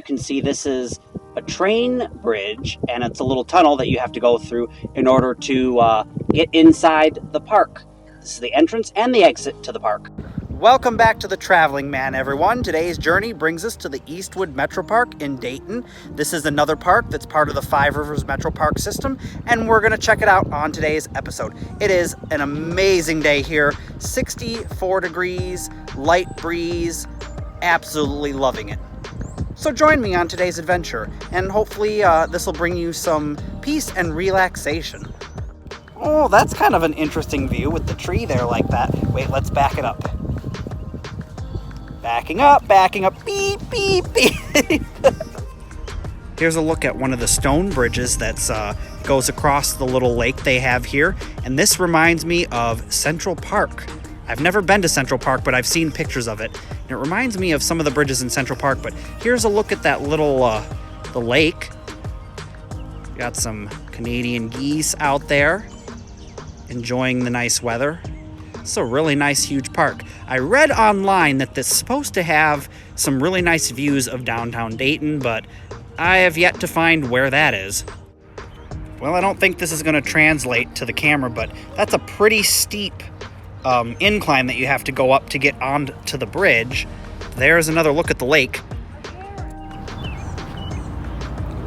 can see this is a train bridge, and it's a little tunnel that you have to go through in order to get inside the park. This is the entrance and the exit to the park. Welcome back to The Traveling Man, everyone. Today's journey brings us to the Eastwood Metropark in Dayton. This is another park that's part of the Five Rivers Metropark system, and we're going to check it out on today's episode. It is an amazing day here. 64 degrees, light breeze, absolutely loving it. So join me on today's adventure, and hopefully this will bring you some peace and relaxation. Oh, that's kind of an interesting view with the tree there like that. Wait, let's back it up. Backing up, beep, beep, beep. Here's a look at one of the stone bridges that goes across the little lake they have here. And this reminds me of Central Park. I've never been to Central Park, but I've seen pictures of it. And it reminds me of some of the bridges in Central Park, but here's a look at that little, the lake. Got some Canadian geese out there enjoying the nice weather. It's a really nice, huge park. I read online that this is supposed to have some really nice views of downtown Dayton, but I have yet to find where that is. Well, I don't think this is going to translate to the camera, but that's a pretty steep incline that you have to go up to get onto the bridge. There's another look at the lake.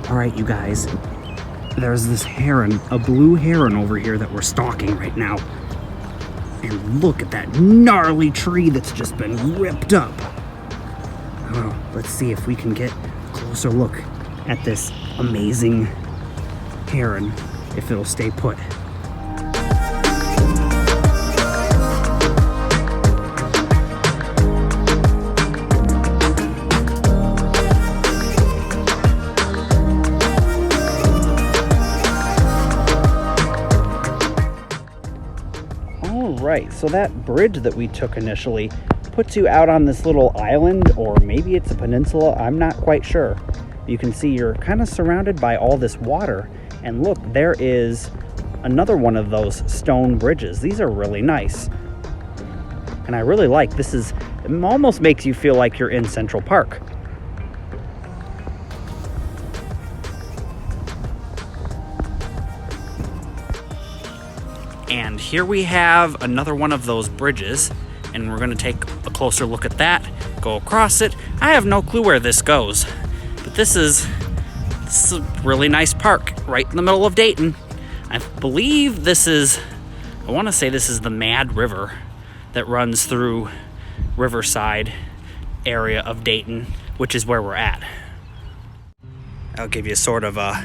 All right, you guys. There's this heron, a blue heron over here that we're stalking right now. And look at that gnarly tree that's just been ripped up. Oh, let's see if we can get a closer look at this amazing heron, if it'll stay put. Right, so that bridge that we took initially puts you out on this little island, or maybe it's a peninsula, I'm not quite sure. You can see you're kind of surrounded by all this water, and look, there is another one of those stone bridges. These are really nice, and I really like this. It almost makes you feel like you're in Central Park. And here we have another one of those bridges, and we're going to take a closer look at that, go across it. I have no clue where this goes, but this is a really nice park right in the middle of Dayton. I believe I want to say this is the Mad River that runs through Riverside area of Dayton, which is where we're at. I'll give you sort of a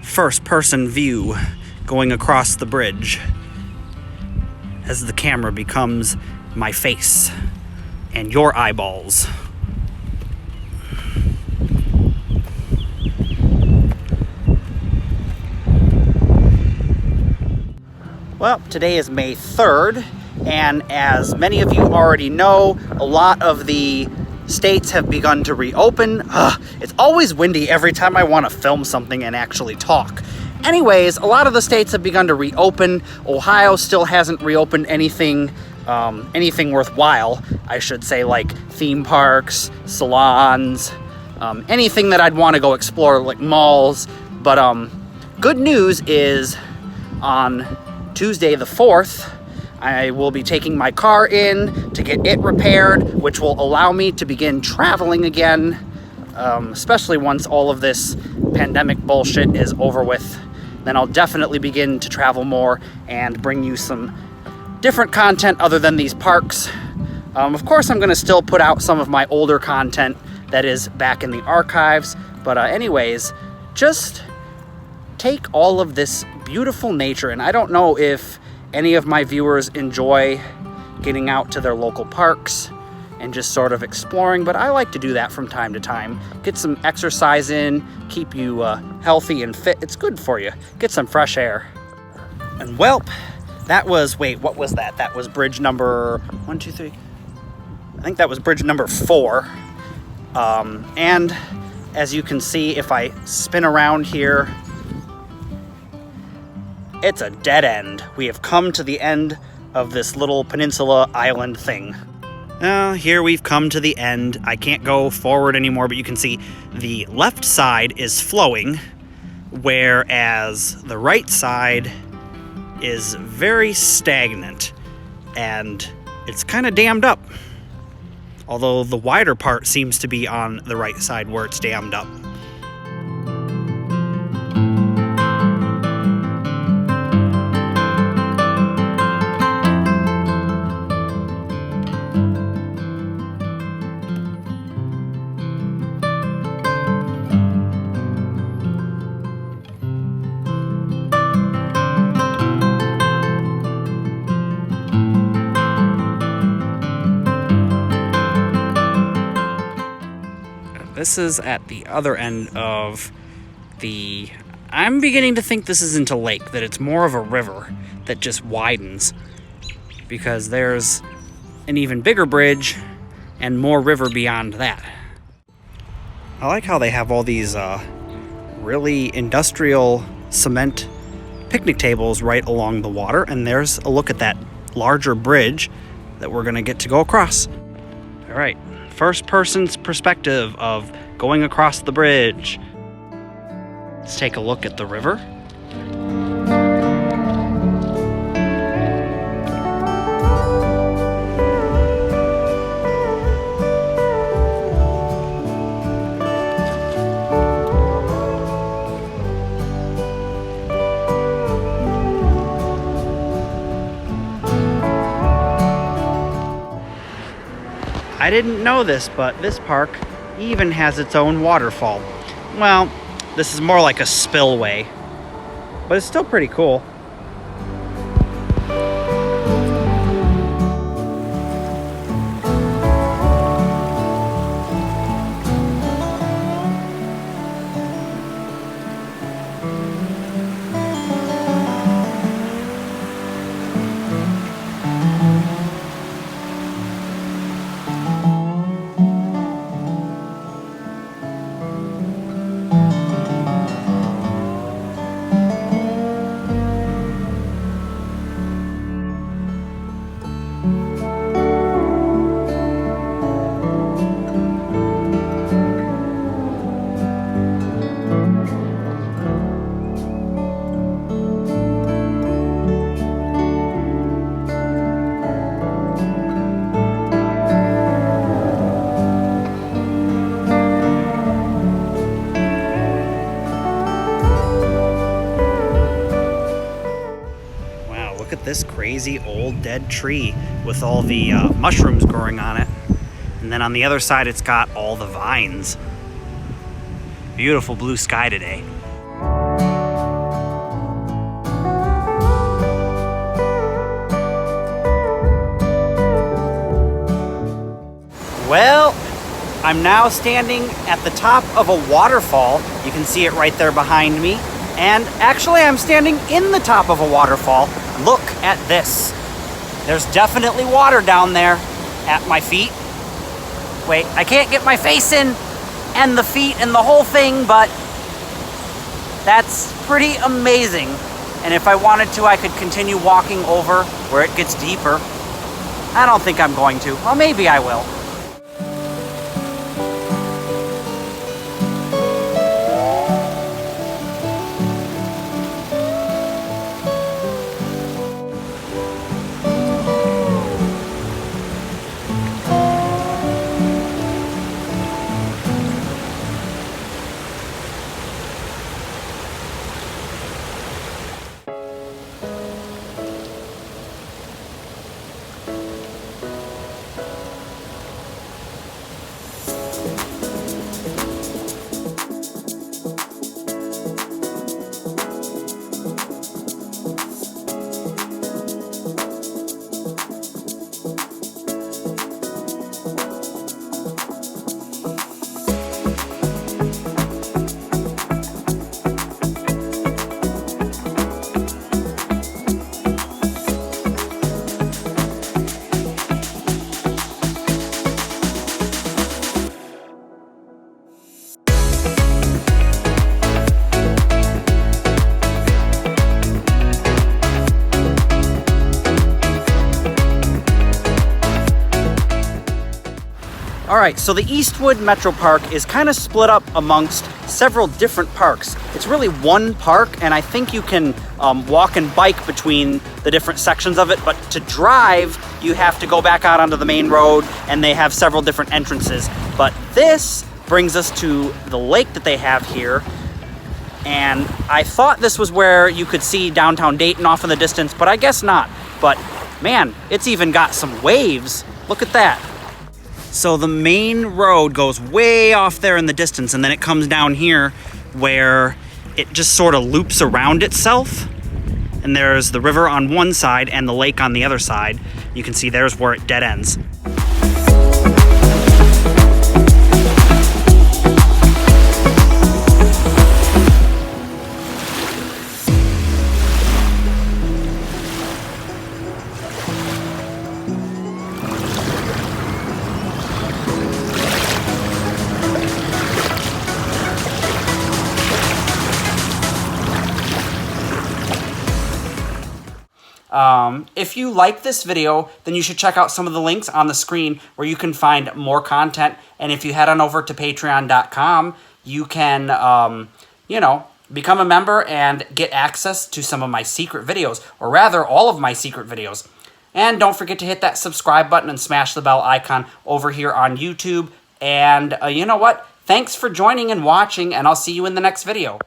first-person view going across the bridge as the camera becomes my face and your eyeballs. Well, today is May 3rd, and as many of you already know, a lot of the states have begun to reopen. It's always windy every time I want to film something and actually talk. Anyways, a lot of the states have begun to reopen. Ohio still hasn't reopened anything worthwhile, I should say, like theme parks, salons, anything that I'd want to go explore, like malls. But good news is on Tuesday the 4th, I will be taking my car in to get it repaired, which will allow me to begin traveling again, especially once all of this pandemic bullshit is over with. Then I'll definitely begin to travel more and bring you some different content other than these parks. Of course, I'm going to still put out some of my older content that is back in the archives. But anyways, just take all of this beautiful nature. And I don't know if any of my viewers enjoy getting out to their local parks and just sort of exploring, but I like to do that from time to time. Get some exercise in, keep you healthy and fit. It's good for you. Get some fresh air. And well, that was, what was that? That was bridge number 1, 2, 3. I think that was bridge number 4. And as you can see, if I spin around here, it's a dead end. We have come to the end of this little peninsula island thing. Here we've come to the end. I can't go forward anymore, but you can see the left side is flowing, whereas the right side is very stagnant, and it's kind of dammed up. Although the wider part seems to be on the right side where it's dammed up. This is at the other end of the... I'm beginning to think this isn't a lake, that it's more of a river that just widens, because there's an even bigger bridge and more river beyond that. I like how they have all these really industrial cement picnic tables right along the water, and there's a look at that larger bridge that we're gonna get to go across. All right. First person's perspective of going across the bridge. Let's take a look at the river. I didn't know this, but this park even has its own waterfall. Well, this is more like a spillway, but it's still pretty cool. Look at this crazy old dead tree with all the mushrooms growing on it. And then on the other side, it's got all the vines. Beautiful blue sky today. Well, I'm now standing at the top of a waterfall. You can see it right there behind me. And actually, I'm standing in the top of a waterfall. Look at this. There's definitely water down there at my feet. Wait, I can't get my face in and the feet and the whole thing, but that's pretty amazing. And if I wanted to, I could continue walking over where it gets deeper. I don't think I'm going to. Well, maybe I will. right, so the Eastwood Metropark is kind of split up amongst several different parks. It's really one park, and I think you can walk and bike between the different sections of it, but to drive, you have to go back out onto the main road, and they have several different entrances. But this brings us to the lake that they have here, and I thought this was where you could see downtown Dayton off in the distance, but I guess not. But man, it's even got some waves. Look at that. So the main road goes way off there in the distance, and then it comes down here where it just sort of loops around itself. And there's the river on one side and the lake on the other side. You can see there's where it dead ends. If you like this video, then you should check out some of the links on the screen where you can find more content. And if you head on over to patreon.com, you can, become a member and get access to some of my secret videos, or rather all of my secret videos. And don't forget to hit that subscribe button and smash the bell icon over here on YouTube. And you know what? Thanks for joining and watching, and I'll see you in the next video.